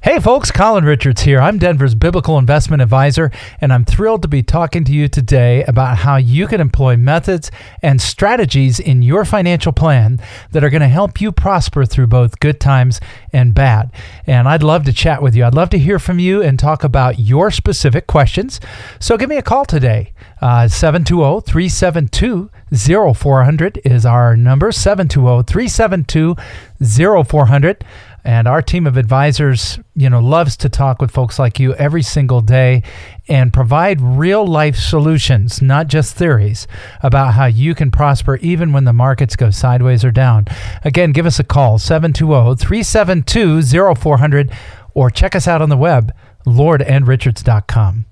Hey folks, Colin Richards here. I'm Denver's Biblical Investment Advisor, and I'm thrilled to be talking to you today about how you can employ methods and strategies in your financial plan that are going to help you prosper through both good times and bad. And I'd love to chat with you. I'd love to hear from you and talk about your specific questions. So give me a call today. 720-372-0400 is our number, 720-372-0400. And our team of advisors, loves to talk with folks like you every single day and provide real life solutions, not just theories, about how you can prosper even when the markets go sideways or down. Again, give us a call, 720-372-0400, or check us out on the web, lordandrichards.com.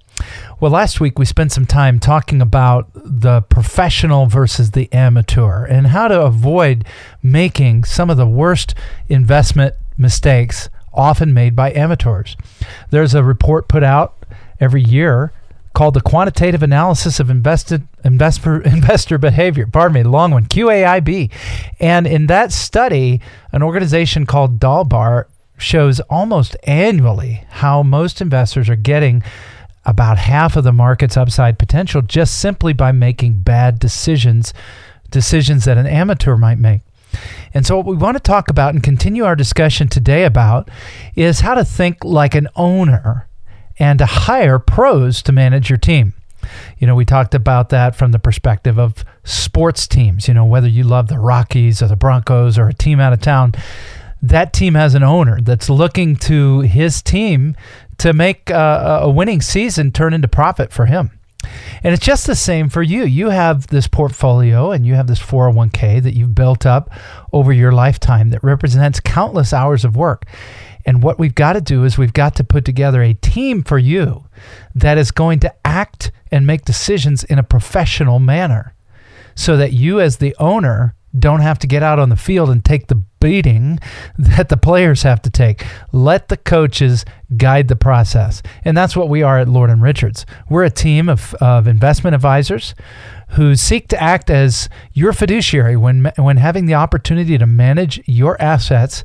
Well, last week we spent some time talking about the professional versus the amateur and how to avoid making some of the worst investment mistakes often made by amateurs. There's a report put out every year called the Quantitative Analysis of Investor Behavior. Long one, QAIB. And in that study, an organization called Dalbar shows almost annually how most investors are getting about half of the market's upside potential just simply by making bad decisions that an amateur might make. And so what we want to talk about and continue our discussion today about is how to think like an owner and to hire pros to manage your team. We talked about that from the perspective of sports teams, whether you love the Rockies or the Broncos or a team out of town, that team has an owner that's looking to his team to make a winning season turn into profit for him. And it's just the same for you. You have this portfolio and you have this 401k that you've built up over your lifetime that represents countless hours of work. And what we've got to do is we've got to put together a team for you that is going to act and make decisions in a professional manner so that you as the owner don't have to get out on the field and take the beating that the players have to take. Let the coaches guide the process. And that's what we are at Lord & Richards. We're a team of investment advisors who seek to act as your fiduciary when having the opportunity to manage your assets,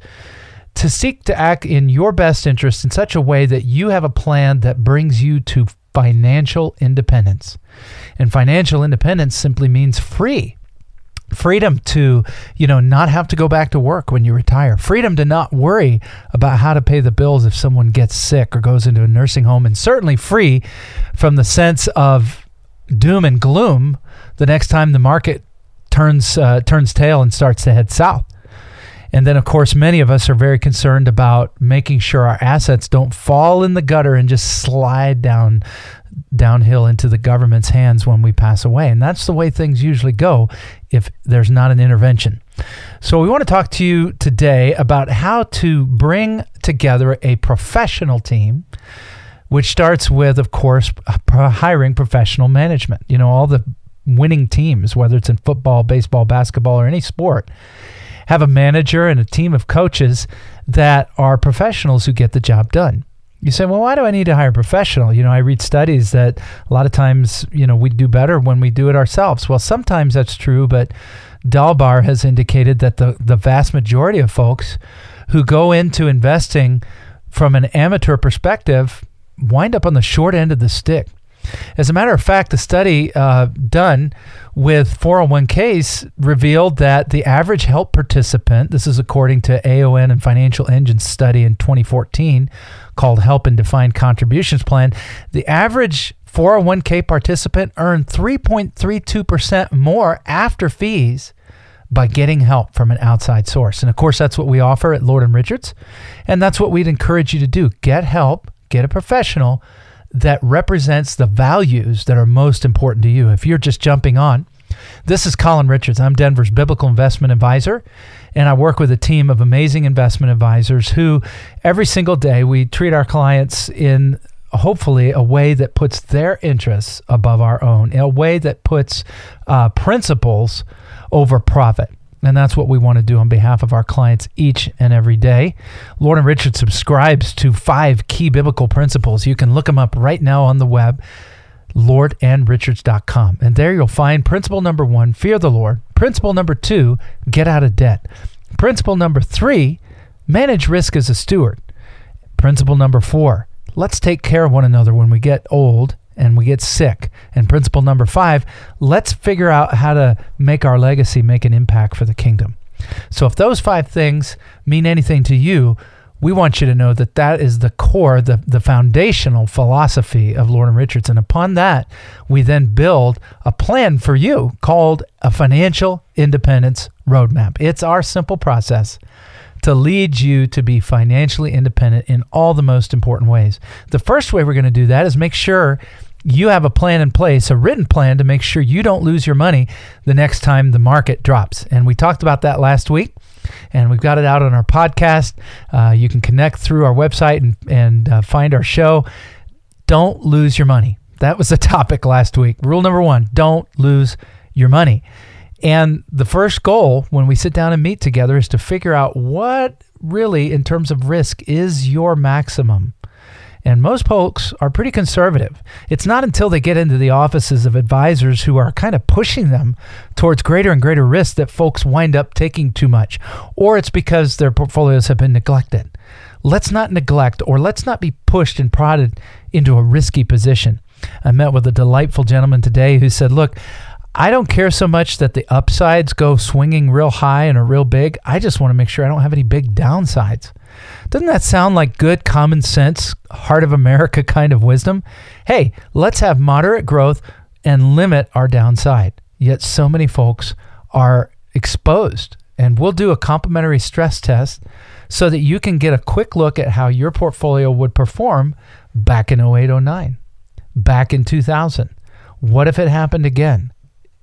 to seek to act in your best interest in such a way that you have a plan that brings you to financial independence. And financial independence simply means freedom to, not have to go back to work when you retire. Freedom to not worry about how to pay the bills if someone gets sick or goes into a nursing home, and certainly free from the sense of doom and gloom the next time the market turns tail and starts to head south. And then, of course, many of us are very concerned about making sure our assets don't fall in the gutter and just slide downhill into the government's hands when we pass away. And that's the way things usually go if there's not an intervention. So we want to talk to you today about how to bring together a professional team, which starts with, of course, hiring professional management. All the winning teams, whether it's in football, baseball, basketball, or any sport, have a manager and a team of coaches that are professionals who get the job done. You say, well, why do I need to hire a professional? I read studies that a lot of times, we do better when we do it ourselves. Well, sometimes that's true, but Dalbar has indicated that the vast majority of folks who go into investing from an amateur perspective wind up on the short end of the stick. As a matter of fact, the study done with 401ks revealed that the average help participant, this is according to AON and Financial Engine's study in 2014 called Help and Defined Contributions Plan, the average 401k participant earned 3.32% more after fees by getting help from an outside source. And of course, that's what we offer at Lord & Richards. And that's what we'd encourage you to do. Get help, get a professional that represents the values that are most important to you. If you're just jumping on, this is Colin Richards. I'm Denver's Biblical Investment Advisor, and I work with a team of amazing investment advisors who every single day we treat our clients in hopefully a way that puts their interests above our own, in a way that puts principles over profit. And that's what we want to do on behalf of our clients each and every day. Lord & Richards subscribes to 5 key biblical principles. You can look them up right now on the web, lordandrichards.com. And there you'll find principle number 1, fear the Lord. Principle number 2, get out of debt. Principle number 3, manage risk as a steward. Principle number 4, let's take care of one another when we get old and we get sick. And principle number 5, let's figure out how to make our legacy make an impact for the kingdom. So if those 5 things mean anything to you, we want you to know that that is the core, the foundational philosophy of Lord and Richards. And upon that, we then build a plan for you called a financial independence roadmap. It's our simple process to lead you to be financially independent in all the most important ways. The first way we're going to do that is make sure you have a plan in place, a written plan to make sure you don't lose your money the next time the market drops. And we talked about that last week, and we've got it out on our podcast. You can connect through our website and find our show. Don't lose your money. That was the topic last week. Rule number 1, don't lose your money. And the first goal when we sit down and meet together is to figure out what really, in terms of risk, is your maximum. And most folks are pretty conservative. It's not until they get into the offices of advisors who are kind of pushing them towards greater and greater risk that folks wind up taking too much, or it's because their portfolios have been neglected. Let's not neglect, or let's not be pushed and prodded into a risky position. I met with a delightful gentleman today who said, look, I don't care so much that the upsides go swinging real high and are real big. I just want to make sure I don't have any big downsides. Doesn't that sound like good common sense, heart of America kind of wisdom? Hey, let's have moderate growth and limit our downside. Yet so many folks are exposed. And we'll do a complimentary stress test so that you can get a quick look at how your portfolio would perform back in 08-09, back in 2000. What if it happened again?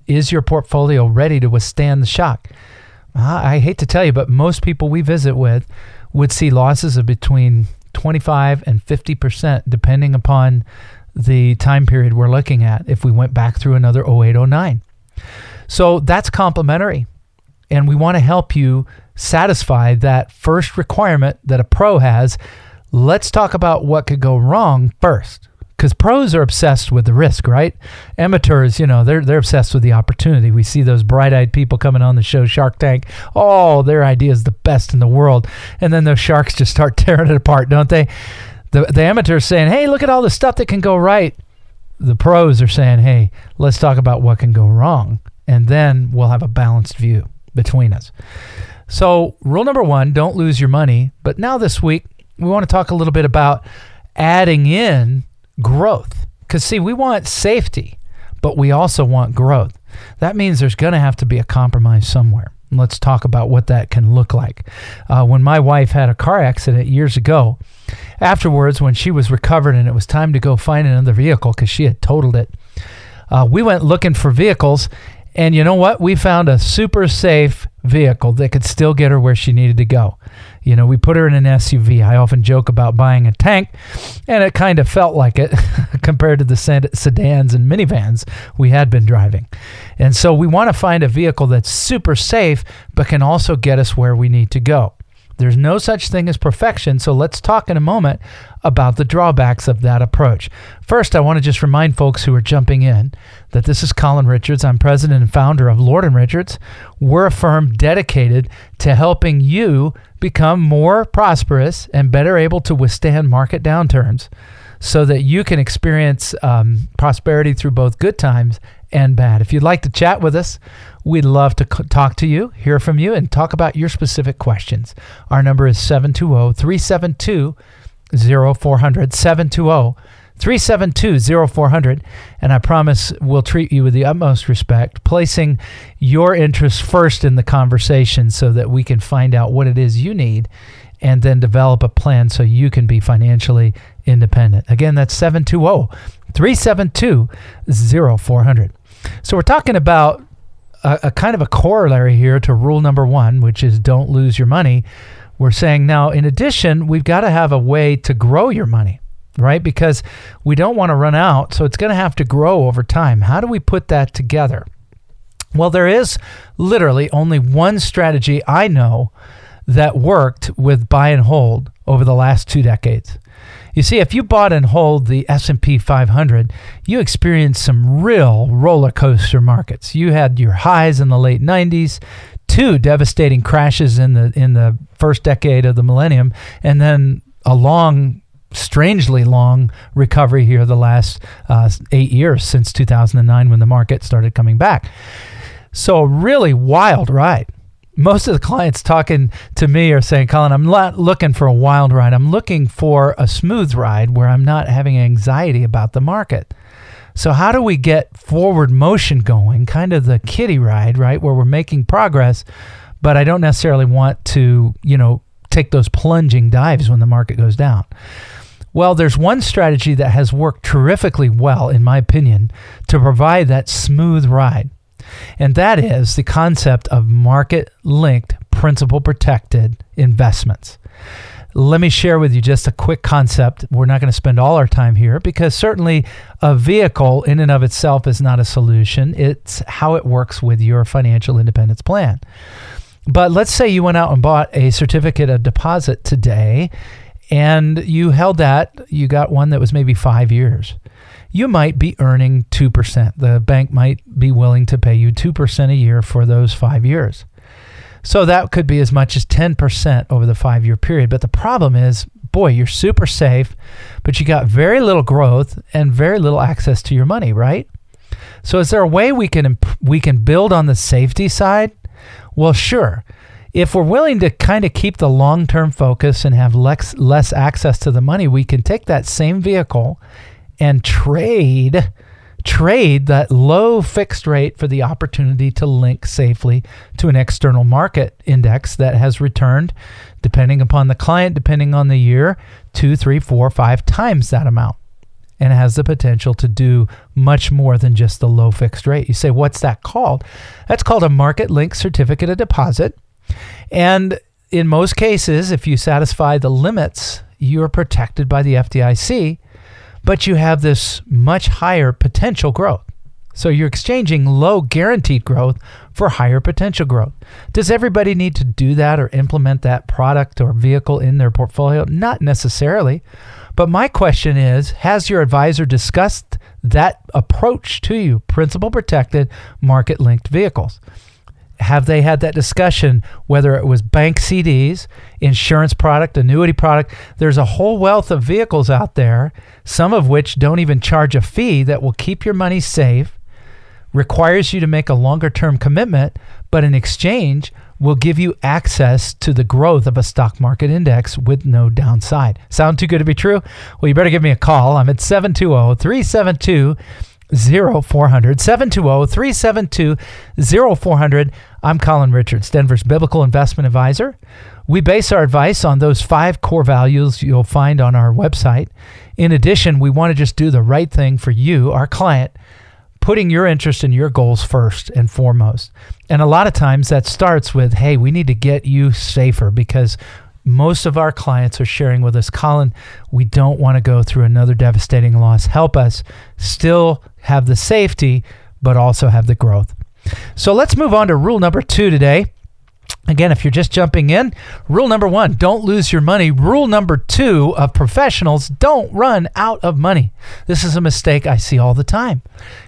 Is your portfolio ready to withstand the shock? I hate to tell you, but most people we visit with would see losses of between 25 and 50%, depending upon the time period we're looking at, if we went back through another 08-09. So that's complimentary. And we want to help you satisfy that first requirement that a pro has. Let's talk about what could go wrong first. Because pros are obsessed with the risk, right? Amateurs, they're obsessed with the opportunity. We see those bright-eyed people coming on the show, Shark Tank. Oh, their idea is the best in the world. And then those sharks just start tearing it apart, don't they? The amateurs saying, hey, look at all the stuff that can go right. The pros are saying, hey, let's talk about what can go wrong. And then we'll have a balanced view between us. So rule number 1, don't lose your money. But now this week, we want to talk a little bit about adding in growth. Because see, we want safety, but we also want growth. That means there's going to have to be a compromise somewhere. Let's talk about what that can look like. When my wife had a car accident years ago, afterwards when she was recovered and it was time to go find another vehicle because she had totaled it, we went looking for vehicles, and you know what? We found a super safe vehicle that could still get her where she needed to go. We put her in an SUV. I often joke about buying a tank, and it kind of felt like it compared to the sedans and minivans we had been driving. And so we want to find a vehicle that's super safe, but can also get us where we need to go. There's no such thing as perfection, so let's talk in a moment about the drawbacks of that approach. First, I want to just remind folks who are jumping in that this is Colin Richards. I'm president and founder of Lord & Richards. We're a firm dedicated to helping you become more prosperous and better able to withstand market downturns so that you can experience prosperity through both good times and bad. If you'd like to chat with us, we'd love to talk to you, hear from you, and talk about your specific questions. Our number is 720-372-0400, 720-372-0400, and I promise we'll treat you with the utmost respect, placing your interests first in the conversation so that we can find out what it is you need and then develop a plan so you can be financially independent. Again, that's 720-372-0400. So we're talking about a kind of a corollary here to rule number 1, which is don't lose your money. We're saying now, in addition, we've got to have a way to grow your money, right? Because we don't want to run out, so it's going to have to grow over time. How do we put that together? Well, there is literally only one strategy I know that worked with buy and hold over the last 2 decades. You see, if you bought and hold the S&P 500, you experienced some real roller coaster markets. You had your highs in the late 90s, 2 devastating crashes in the first decade of the millennium, and then a long, strangely long recovery here the last 8 years since 2009 when the market started coming back. So a really wild ride. Most of the clients talking to me are saying, Colin, I'm not looking for a wild ride. I'm looking for a smooth ride where I'm not having anxiety about the market. So how do we get forward motion going, kind of the kiddie ride, right, where we're making progress, but I don't necessarily want to, take those plunging dives when the market goes down? Well, there's one strategy that has worked terrifically well, in my opinion, to provide that smooth ride. And that is the concept of market-linked, principal-protected investments. Let me share with you just a quick concept. We're not going to spend all our time here because certainly a vehicle in and of itself is not a solution. It's how it works with your financial independence plan. But let's say you went out and bought a certificate of deposit today and you held that. You got one that was maybe 5 years. You might be earning 2%. The bank might be willing to pay you 2% a year for those 5 years. So that could be as much as 10% over the 5-year period. But the problem is, boy, you're super safe, but you got very little growth and very little access to your money, right? So is there a way we can build on the safety side? Well, sure. If we're willing to kind of keep the long-term focus and have less access to the money, we can take that same vehicle and trade that low fixed rate for the opportunity to link safely to an external market index that has returned, depending upon the client, depending on the year, 2, 3, 4, 5 times that amount, and has the potential to do much more than just the low fixed rate. You say, what's that called? That's called a market-linked certificate of deposit. And in most cases, if you satisfy the limits, you're protected by the FDIC, but you have this much higher potential growth. So you're exchanging low guaranteed growth for higher potential growth. Does everybody need to do that or implement that product or vehicle in their portfolio? Not necessarily. But my question is, has your advisor discussed that approach to you, principal protected, market-linked vehicles? Have they had that discussion, whether it was bank CDs, insurance product, annuity product? There's a whole wealth of vehicles out there, some of which don't even charge a fee, that will keep your money safe, requires you to make a longer-term commitment, but in exchange will give you access to the growth of a stock market index with no downside. Sound too good to be true? Well, you better give me a call. I'm at 720-372-0400, 720-372-0400. I'm Colin Richards, Denver's Biblical Investment Advisor. We base our advice on those 5 core values you'll find on our website. In addition, we want to just do the right thing for you, our client, putting your interest and your goals first and foremost. And a lot of times that starts with, hey, we need to get you safer, because most of our clients are sharing with us, Colin, we don't want to go through another devastating loss. Help us still have the safety, but also have the growth. So let's move on to rule number 2 today. Again, if you're just jumping in, rule number 1, don't lose your money. Rule number 2 of professionals, don't run out of money. This is a mistake I see all the time.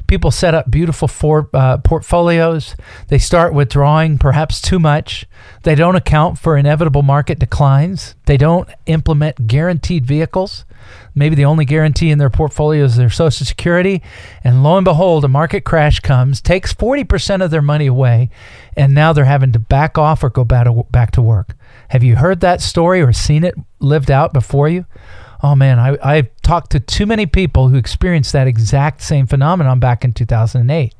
People set up beautiful portfolios. They start withdrawing perhaps too much. They don't account for inevitable market declines. They don't implement guaranteed vehicles. Maybe the only guarantee in their portfolio is their Social Security. And lo and behold, a market crash comes, takes 40% of their money away, and now they're having to back off or go back to work. Have you heard that story or seen it lived out before you? Oh man, I've talked to too many people who experienced that exact same phenomenon back in 2008.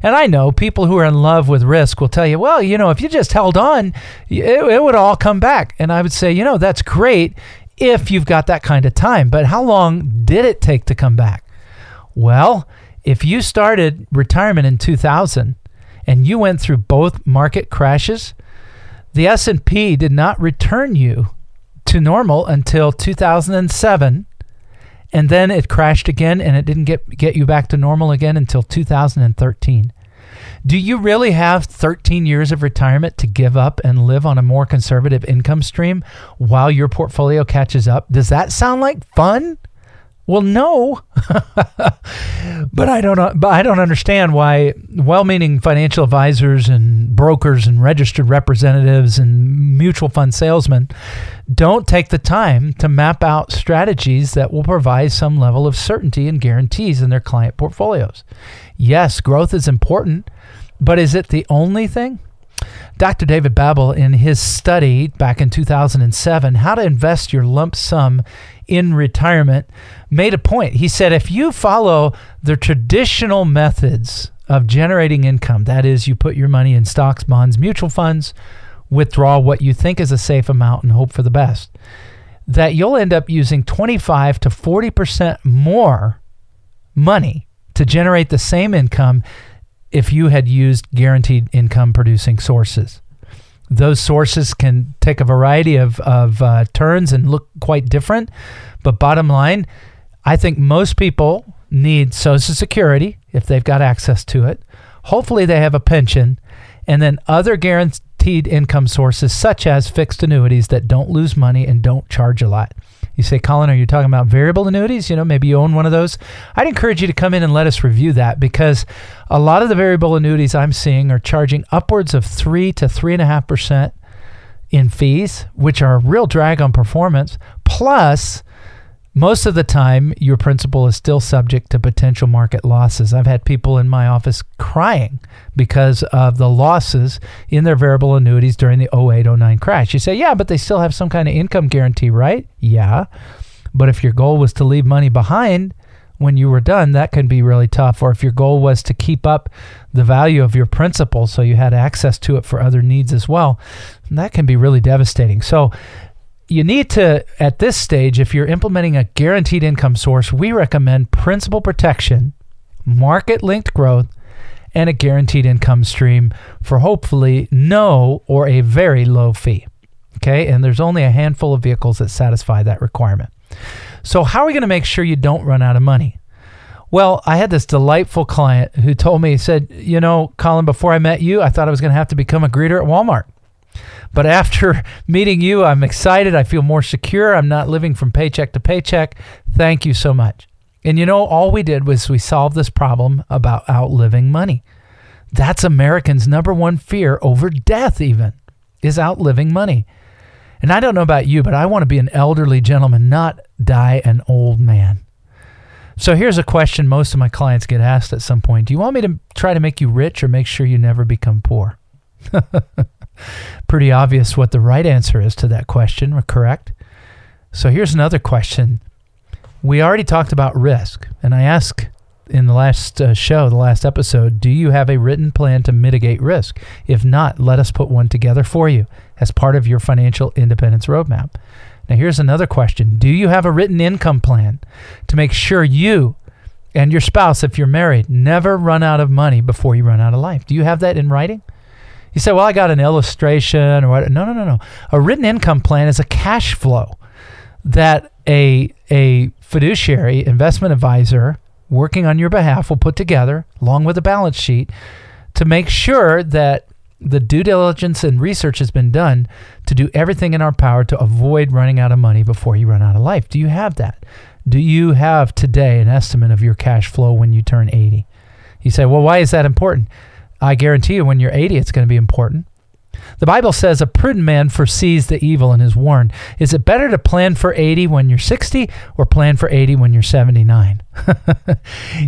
And I know people who are in love with risk will tell you, well, if you just held on, it would all come back. And I would say, that's great if you've got that kind of time. But how long did it take to come back? Well, if you started retirement in 2000 and you went through both market crashes, the S&P did not return you to normal until 2007, and then it crashed again, and it didn't get you back to normal again until 2013. Do you really have 13 years of retirement to give up and live on a more conservative income stream while your portfolio catches up? Does that sound like fun? Well, no, but I don't understand why well-meaning financial advisors and brokers and registered representatives and mutual fund salesmen don't take the time to map out strategies that will provide some level of certainty and guarantees in their client portfolios. Yes, growth is important, but is it the only thing? Dr. David Babel, in his study back in 2007, How to Invest Your Lump Sum in Retirement, made a point. He said, if you follow the traditional methods of generating income, that is, you put your money in stocks, bonds, mutual funds, withdraw what you think is a safe amount and hope for the best, that you'll end up using 25 to 40% more money to generate the same income if you had used guaranteed income producing sources. Those sources can take a variety of turns and look quite different. But bottom line, I think most people need Social Security if they've got access to it. Hopefully they have a pension, and then other guaranteed income sources such as fixed annuities that don't lose money and don't charge a lot. You say, Colin, are you talking about variable annuities? Maybe you own one of those. I'd encourage you to come in and let us review that, because a lot of the variable annuities I'm seeing are charging upwards of 3 to 3.5% in fees, which are a real drag on performance. Plus, most of the time, your principal is still subject to potential market losses. I've had people in my office crying because of the losses in their variable annuities during the 08-09 crash. You say, yeah, but they still have some kind of income guarantee, right? Yeah. But if your goal was to leave money behind when you were done, that can be really tough. Or if your goal was to keep up the value of your principal so you had access to it for other needs as well, that can be really devastating. So you need to, at this stage, if you're implementing a guaranteed income source, we recommend principal protection, market-linked growth, and a guaranteed income stream for hopefully no or a very low fee. Okay, and there's only a handful of vehicles that satisfy that requirement. So how are we going to make sure you don't run out of money? Well, I had this delightful client who told me, he said, Colin, before I met you, I thought I was going to have to become a greeter at Walmart. But after meeting you, I'm excited. I feel more secure. I'm not living from paycheck to paycheck. Thank you so much. And all we did was we solved this problem about outliving money. That's Americans' number one fear over death even, is outliving money. And I don't know about you, but I want to be an elderly gentleman, not die an old man. So here's a question most of my clients get asked at some point. Do you want me to try to make you rich or make sure you never become poor? Pretty obvious what the right answer is to that question, correct? So here's another question. We already talked about risk, and I asked in the last show, the last episode, do you have a written plan to mitigate risk? If not, let us put one together for you as part of your financial independence roadmap. Now here's another question. Do you have a written income plan to make sure you and your spouse, if you're married, never run out of money before you run out of life? Do you have that in writing? You say, well, I got an illustration or what? No. A written income plan is a cash flow that a fiduciary investment advisor working on your behalf will put together along with a balance sheet to make sure that the due diligence and research has been done to do everything in our power to avoid running out of money before you run out of life. Do you have that? Do you have today an estimate of your cash flow when you turn 80? You say, well, why is that important? I guarantee you when you're 80, it's going to be important. The Bible says a prudent man foresees the evil and is warned. Is it better to plan for 80 when you're 60 or plan for 80 when you're 79?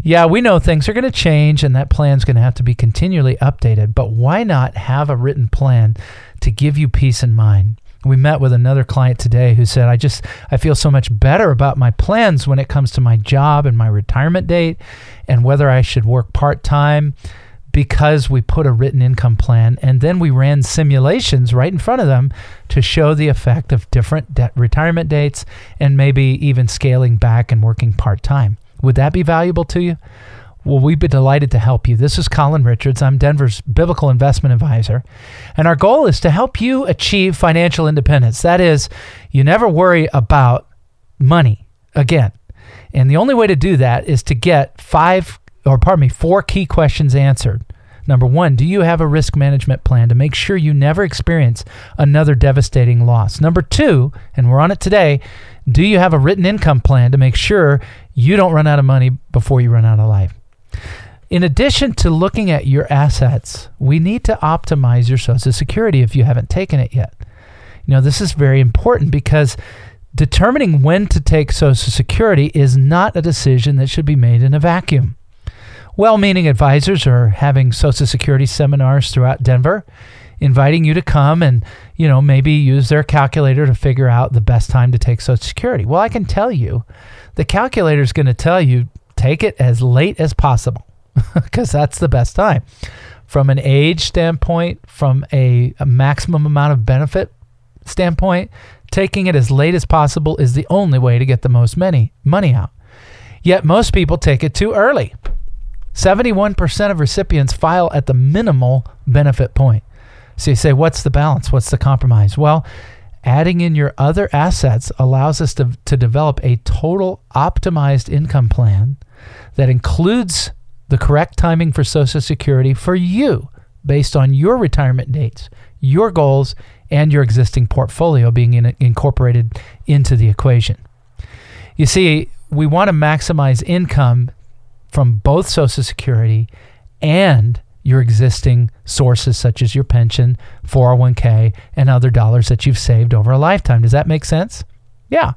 Yeah, we know things are going to change and that plan's going to have to be continually updated, but why not have a written plan to give you peace of mind? We met with another client today who said, I feel so much better about my plans when it comes to my job and my retirement date and whether I should work part-time, because we put a written income plan and then we ran simulations right in front of them to show the effect of different retirement dates and maybe even scaling back and working part-time. Would that be valuable to you? Well, we'd be delighted to help you. This is Colin Richards. I'm Denver's Biblical Investment Advisor. And our goal is to help you achieve financial independence. That is, you never worry about money again. And the only way to do that is to get 4 key questions answered. Number one, do you have a risk management plan to make sure you never experience another devastating loss? Number two, and we're on it today, do you have a written income plan to make sure you don't run out of money before you run out of life? In addition to looking at your assets, we need to optimize your Social Security if you haven't taken it yet. This is very important because determining when to take Social Security is not a decision that should be made in a vacuum. Well-meaning advisors are having Social Security seminars throughout Denver, inviting you to come and, maybe use their calculator to figure out the best time to take Social Security. Well, I can tell you, the calculator is going to tell you take it as late as possible because that's the best time. From an age standpoint, from a maximum amount of benefit standpoint, taking it as late as possible is the only way to get the most money out. Yet most people take it too early. 71% of recipients file at the minimal benefit point. So you say, what's the balance? What's the compromise? Well, adding in your other assets allows us to develop a total optimized income plan that includes the correct timing for Social Security for you based on your retirement dates, your goals, and your existing portfolio being incorporated into the equation. You see, we want to maximize income from both Social Security and your existing sources such as your pension, 401k, and other dollars that you've saved over a lifetime. Does that make sense? Yeah.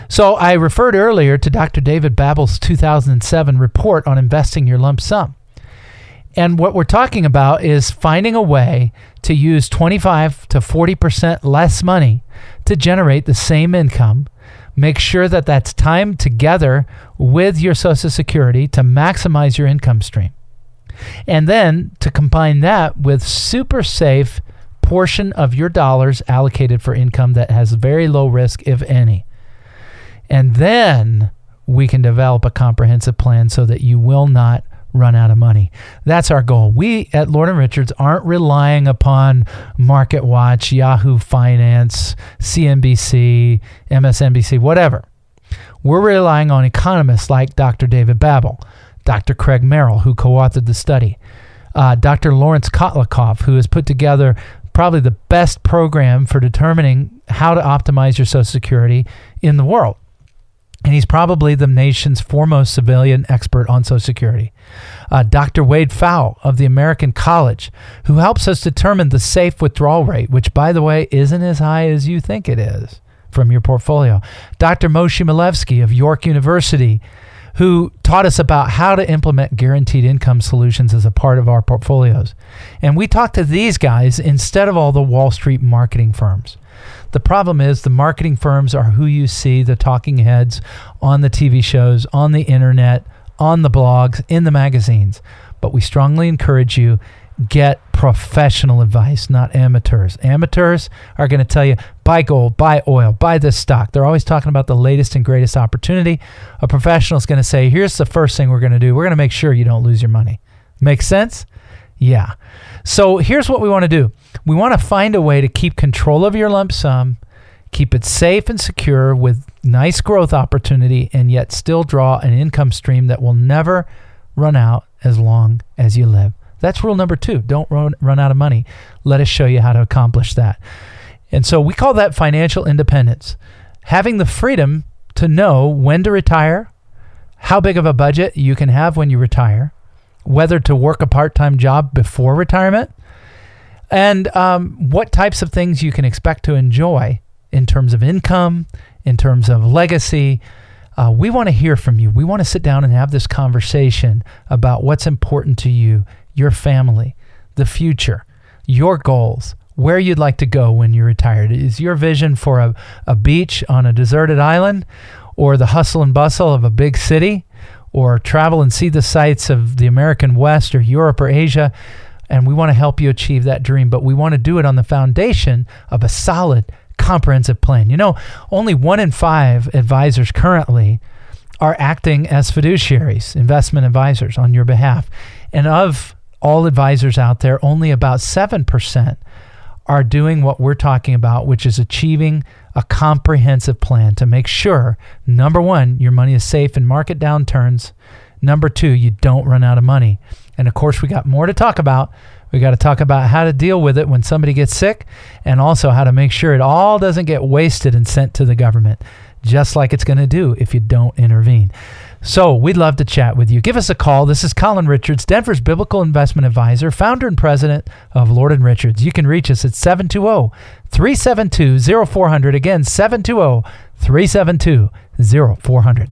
So I referred earlier to Dr. David Babbel's 2007 report on investing your lump sum. And what we're talking about is finding a way to use 25 to 40% less money to generate the same income. Make sure that that's timed together with your Social Security to maximize your income stream. And then to combine that with super safe portion of your dollars allocated for income that has very low risk, if any. And then we can develop a comprehensive plan so that you will not run out of money. That's our goal. We at Lord & Richards aren't relying upon MarketWatch, Yahoo Finance, CNBC, MSNBC, whatever. We're relying on economists like Dr. David Babbel, Dr. Craig Merrill, who co-authored the study, Dr. Lawrence Kotlikoff, who has put together probably the best program for determining how to optimize your Social Security in the world. And he's probably the nation's foremost civilian expert on Social Security. Dr. Wade Pfau of the American College, who helps us determine the safe withdrawal rate, which, by the way, isn't as high as you think it is from your portfolio. Dr. Moshe Milevsky of York University, who taught us about how to implement guaranteed income solutions as a part of our portfolios. And we talked to these guys instead of all the Wall Street marketing firms. The problem is the marketing firms are who you see, the talking heads on the TV shows, on the internet, on the blogs, in the magazines. But we strongly encourage you, get professional advice, not amateurs. Amateurs are going to tell you, buy gold, buy oil, buy this stock. They're always talking about the latest and greatest opportunity. A professional is going to say, here's the first thing we're going to do. We're going to make sure you don't lose your money. Make sense? Yeah. So here's what we want to do. We want to find a way to keep control of your lump sum, keep it safe and secure with nice growth opportunity, and yet still draw an income stream that will never run out as long as you live. That's rule number 2. Don't run out of money. Let us show you how to accomplish that. And so we call that financial independence. Having the freedom to know when to retire, how big of a budget you can have when you retire, whether to work a part-time job before retirement, and what types of things you can expect to enjoy in terms of income, in terms of legacy. We want to hear from you. We want to sit down and have this conversation about what's important to you, your family, the future, your goals, where you'd like to go when you're retired. Is your vision for a beach on a deserted island, or the hustle and bustle of a big city, or travel and see the sights of the American West or Europe or Asia? And we want to help you achieve that dream, but we want to do it on the foundation of a solid, comprehensive plan. Only 1 in 5 advisors currently are acting as fiduciaries, investment advisors on your behalf. And of all advisors out there, only about 7% are doing what we're talking about, which is achieving a comprehensive plan to make sure, number 1, your money is safe in market downturns. Number 2, you don't run out of money. And of course, we got more to talk about. We got to talk about how to deal with it when somebody gets sick, and also how to make sure it all doesn't get wasted and sent to the government, just like it's going to do if you don't intervene. So we'd love to chat with you. Give us a call. This is Colin Richards, Denver's Biblical Investment Advisor, founder and president of Lord & Richards. You can reach us at 720-372-0400. Again, 720-372-0400.